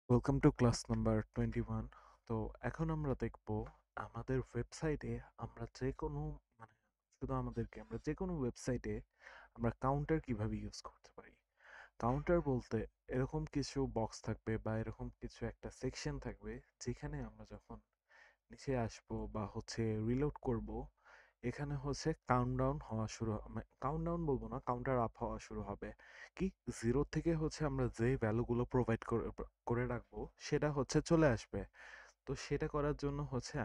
Welcome to class number 21। তো এখন আমরা দেখব আমাদের ওয়েবসাইটে আমরা যে কোনো মানে শুধু আমাদেরকে আমরা যে কোনো ওয়েবসাইটে আমরা কাউন্টার কিভাবে ইউজ করতে পারি। কাউন্টার বলতে এরকম কিছু বক্স থাকবে বা এরকম কিছু একটা সেকশন থাকবে যেখানে আমরা যখন নিচে আসবো বা রিলোড করব, এখানে কাউন্টডাউন হওয়া শুরু কাউন্টডাউন বলবো না, কাউন্টার আপ হওয়া শুরু হবে। কি, জিরো থেকে আমরা যে ভ্যালুগুলো প্রোভাইড করে করে রাখবো সেটা চলে আসবে। তো সেটা করার জন্য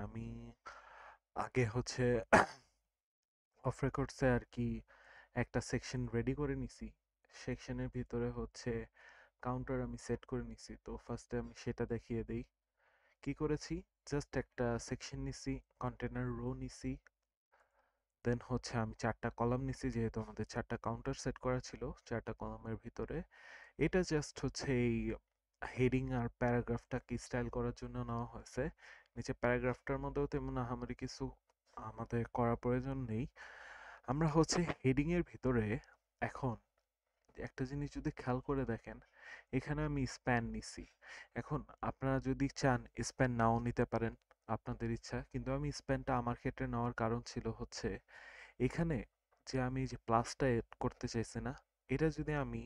আমি আগে অফ রেকর্ডসে আর কি একটা সেকশন রেডি করে নিছি। সেকশনের ভিতরে কাউন্টার আমি সেট করে নিছি। তো ফার্স্টে আমি সেটা দেখিয়ে দেই কি করেছি। জাস্ট একটা সেকশন নিছি, কন্টেনার রো নিছি, দেন আমি চারটা কলাম নিছি, যেহেতু আমাদের চারটা কাউন্টার সেট করা ছিল চারটা কলামের ভিতরে। এটা জাস্ট এই হেডিং আর প্যারাগ্রাফটাকে স্টাইল করার জন্য নেওয়া হয়েছে। নিচে প্যারাগ্রাফটার মধ্যেও তেমন আহামরি কিছু আমাদের করার প্রয়োজন নেই। আমরা হেডিং এর ভিতরে এখন একটা জিনিস যদি খেয়াল করে দেখেন, এখানে আমি স্প্যান নিছি। এখন আপনারা যদি চান স্প্যান নাও নিতে পারেন, আপনাদের ইচ্ছা। কিন্তু আমি স্প্যানটা আমার ক্ষেত্রে নেওয়ার কারণ ছিল এখানে যে আমি যে প্লাসটা এড করতে চাইছি না, এটা যদি আমি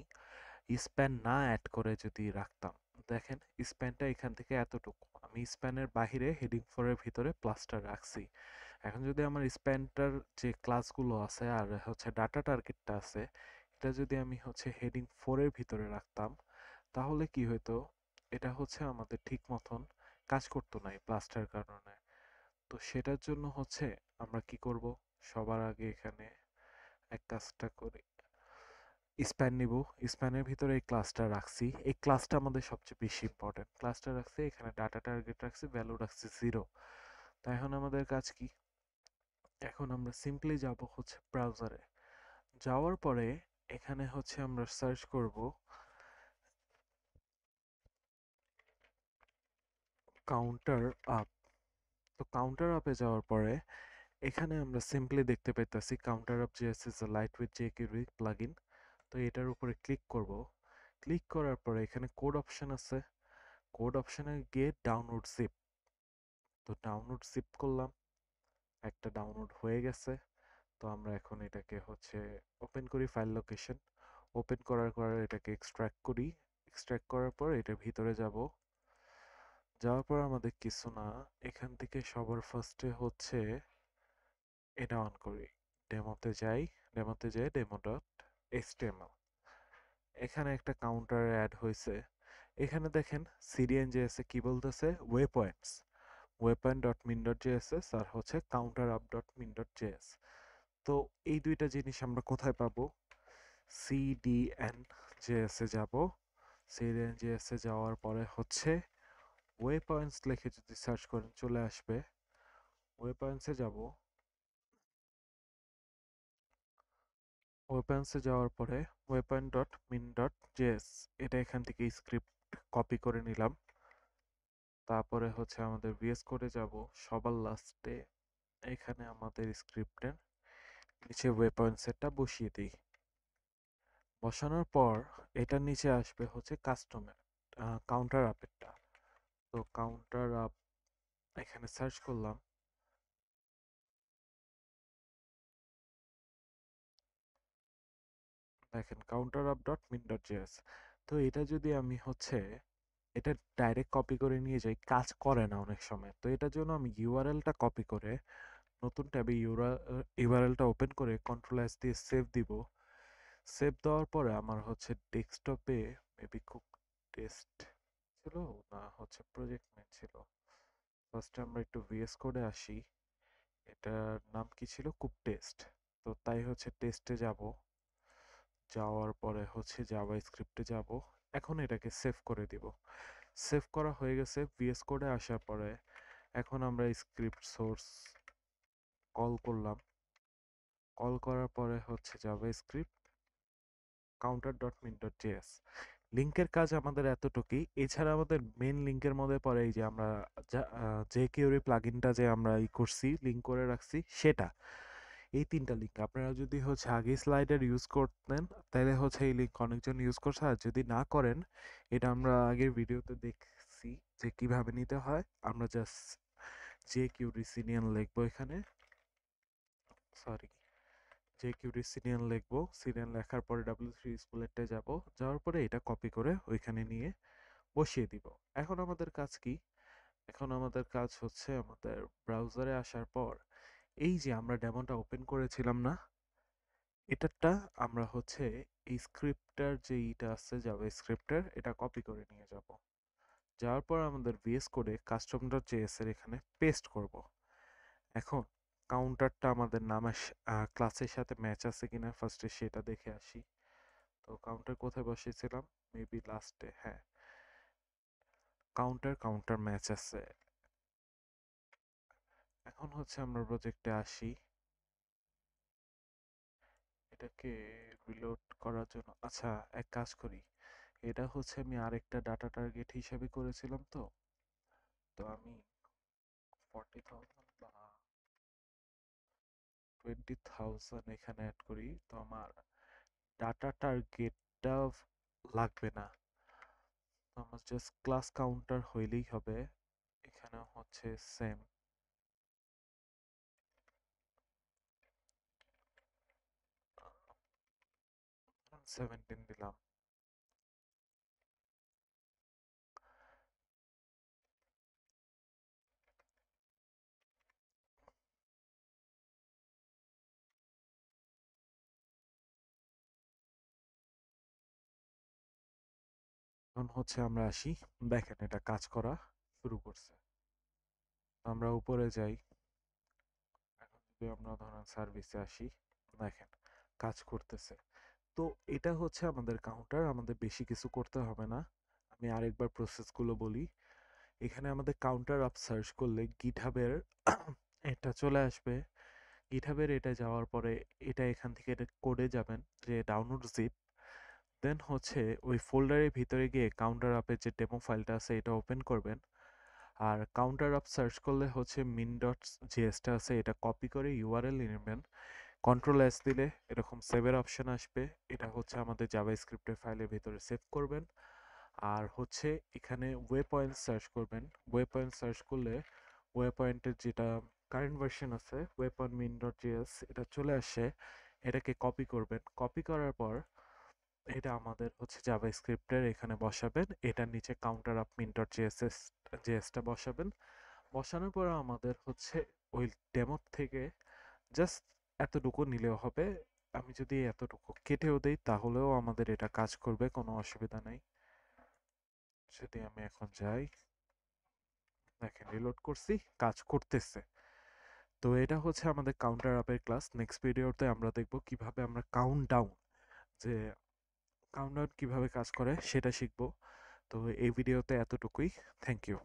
স্প্যান না অ্যাড করে যদি রাখতাম, দেখেন স্প্যানটা এখান থেকে এতটুকু, আমি স্প্যানের বাহিরে হেডিং 4 এর ভিতরে প্লাসটা রাখছি। এখন যদি আমার স্প্যানটার যে ক্লাসগুলো আছে আর ডাটা টার্গেটটা আছে, এটা যদি আমি হেডিং 4 এর ভিতরে রাখতাম, তাহলে কি হতো, এটা আমাদের ঠিক মতন কাজ করতো না এই প্লাসটার কারণে। তো সেটার জন্য আমরা কি করব, সবার আগে এখানে এক কাজটা করি, স্প্যান নিব। স্প্যানের ভিতরে এই ক্লাসটা রাখছি, এই ক্লাসটা আমাদের সবচেয়ে বেশি ইম্পর্টেন্ট। ক্লাসটা রাখছি, এখানে ডাটা টার্গেট রাখছি, ভ্যালু রাখছি 0। তো এখন আমাদের কাজ কি, এখন আমরা সিম্পলি যাব ব্রাউজারে। যাওয়ার পরে এখানে আমরা সার্চ করব কাউন্টার আপ। তো কাউন্টার আপে যাওয়ার পরে এখানে আমরা সিম্পলি দেখতে পাইতেছি counter up JS is a lightweight jQuery plugin. তো এটার উপরে ক্লিক করব। ক্লিক করার পরে এখানে কোড অপশন আছে, কোড অপশনে গিয়ে ডাউনলোড জিপ। তো ডাউনলোড জিপ করলাম, একটা ডাউনলোড হয়ে গেছে। তো আমরা এখন এটাকে ওপেন করি ফাইল লোকেশন। ওপেন করার পর এটাকে এক্সট্রাক্ট করি। এক্সট্রাক্ট করার পর এটার ভিতরে যাব। যাওয়ার পর আমাদের কিছু না, এখান থেকে সবার ফার্স্টে এটা অন করি। ডেমোতে যাই, ডেমোতে যাই ডেমো ডট এইচটিএমএল। এখানে একটা কাউন্টার অ্যাড হয়েছে। এখানে দেখেন সিডিএন.js এ কি বলতেছে, ওয়ে পয়েন্টস, waypoint.min.js আর counterup.min.js। তো এই দুইটা জিনিস আমরা কোথায় পাবো, CDN.js এ যাব। CDN.js এ যাওয়ার পরে ওয়ে পয়েন্টস লিখে যদি সার্চ করেন চলে আসবে। ওয়ে পয়েন্টসে যাব। ওয়ে পয়েন্টসে যাওয়ার পরে waypoint.min.js, এটা এখান থেকে স্ক্রিপ্ট কপি করে নিলাম। তারপরে আমাদের ভিএস কোডে যাব, সবার লাস্টে এখানে আমাদের স্ক্রিপ্টের নিচে ওয়ে পয়েন্টসেরটা বসিয়ে দিই। বসানোর পর এটার নিচে আসবে কাস্টমের কাউন্টার আপেরটা। তো কাউন্টার আপ এখানে সার্চ করলাম, দেখেন counter up dot min dot JS. তো এটা যদি আমি এটা ডাইরেক্ট কপি করে নিয়ে যাই, কাজ করে না অনেক সময়। তো এটার জন্য আমি ইউআরএলটা কপি করে নতুন ট্যাবে ইউআরএলটা ওপেন করে কন্ট্রোল এস দিয়ে সেভ দিব। সেভ দেওয়ার পরে আমার ডেস্কটপে মেবি কুক টেস্ট ছিল, না প্রজেক্ট নেম ছিল। ফার্স্টে আমরা একটু ভিএস কোডে আসি, এটার নাম কি ছিল, কুক টেস্ট। তো তাই টেস্টে যাব। যাওয়ার পরে জাভা স্ক্রিপ্টে যাব। এখন এটাকে সেভ করে দিব। সেভ করা হয়ে গেছে। ভিএস কোডে আসার পরে এখন আমরা স্ক্রিপ্ট সোর্স কল করলাম। কল করার পরে জাভা স্ক্রিপ্ট counter.min.js। লিংকের কাজ আমাদের এতটুকুই। এছাড়া আমাদের মেন লিংকের মধ্যে পড়ে এই যে আমরা jQuery প্লাগইনটা যে আমরা করছি, লিংক করে রাখছি সেটা। এই তিনটা লিঙ্ক আপনারা যদি আগে স্লাইডার ইউজ করতেন তাহলে এই লিঙ্ক অনেকজন ইউজ করছে। আর যদি না করেন, এটা আমরা আগের ভিডিওতে দেখছি দিছি যে কিভাবে নিতে হয়। আমরা জাস্ট JQD সিরিয়াল লিখবো এখানে, সরি, JQD সিরিয়াল লিখবো। সিরিয়াল লেখার পরে W3 বুলেটে যাব, যাওয়ার পরে এটা কপি করে ওইখানে নিয়ে বসিয়ে দিব। এখন আমাদের কাজ কি? এখন আমাদের কাজ হচ্ছে আমাদের ব্রাউজারে আসার পর এই যে আমরা ডেমোটা ওপেন করেছিলাম না, এটারটা আমরা হচ্ছে এই স্ক্রিপ্টটার যে ইটা আছে জাভা স্ক্রিপ্টের, এটা কপি করে নিয়ে যাব। যাওয়ার পর আমাদের VS কোডে custom.js এর এখানে পেস্ট করব। এখন কাউন্টারটা আমাদের নামের ক্লাসের সাথে ম্যাচ আছে কিনা ফার্স্টে সেটা দেখে আসি। তো কাউন্টার কোথায় বসিয়েছিলাম? মেবি লাস্টে, হ্যাঁ, কাউন্টার ম্যাচ আছে। এখন হচ্ছে আমরা প্রজেক্টে আসি, এটাকে রিলোড করার জন্য, আচ্ছা এক কাজ করি, এটা হচ্ছে আমি আরেকটা ডাটা টার্গেট হিসেবে করেছিলাম। তো আমি 40,000 বা 20,000 এখানে অ্যাড করি, তো আমার ডাটা টার্গেটটা লাগবে না। তো আমার জাস্ট ক্লাস কাউন্টার হইলেই হবে। এখানে হচ্ছে সেম 17 দিলাম। এখন হচ্ছে আমরা আসি, দেখেন এটা কাজ করা শুরু করছে। আমরা উপরে যাই, এখন যদি আমরা ধরেন সার্ভিসে আসি, দেখেন কাজ করতেছে। তো এটা হচ্ছে আমাদের কাউন্টার, আমাদের বেশি কিছু করতে হবে না। আমি আরেকবার প্রসেসগুলো বলি। এখানে আমাদের কাউন্টার আপ সার্চ করলে গিটহাবের এটা চলে আসবে। গিটহাবের এটা যাওয়ার পরে এটা এখান থেকে এটা কোডে যাবেন যে ডাউনলোড জিপ, দেন হচ্ছে ওই ফোল্ডারের ভিতরে গিয়ে কাউন্টার আপের যে ডেমো ফাইলটা আছে এটা ওপেন করবেন। আর কাউন্টার আপ সার্চ করলে হচ্ছে মিন ডট জিএসটা আছে, এটা কপি করে ইউআরএল নেবেন। কন্ট্রোল S দিলে এরকম সেভের অপশন আসবে, এটা হচ্ছে আমাদের জাভা স্ক্রিপ্টের ফাইলের ভিতরে সেভ করবেন। আর হচ্ছে এখানে ওয়ে পয়েন্ট সার্চ করবেন। ওয়ে পয়েন্ট সার্চ করলে ওয়ে পয়েন্টের যেটা কারেন্ট ভার্সন আছে ওয়ে পয়েন্ট মিন ডট জিএস, এটা চলে আসে। এটাকে কপি করবেন, কপি করার পর এটা আমাদের হচ্ছে জাভা স্ক্রিপ্টের এখানে বসাবেন। এটার নিচে কাউন্টার আপ মিন ডট জিএসটা বসাবেন। বসানোর পর আমাদের হচ্ছে ওই ডেমো থেকে জাস্ট এতটুকু নিলেও হবে। আমি যদি এতটুকু কেটেও দেই তাহলেও আমাদের এটা কাজ করবে, কোনো অসুবিধা নেই। যদি আমি এখন যাই, দেখেন রিলোড করছি, কাজ করতেছে। তো এটা হচ্ছে আমাদের কাউন্টার আপের ক্লাস। নেক্সট ভিডিওতে আমরা দেখব কিভাবে আমরা কাউন্ট ডাউন, যে কাউন্ট ডাউন কিভাবে কাজ করে সেটা শিখব। তো এই ভিডিওতে এতটুকুই। Thank you.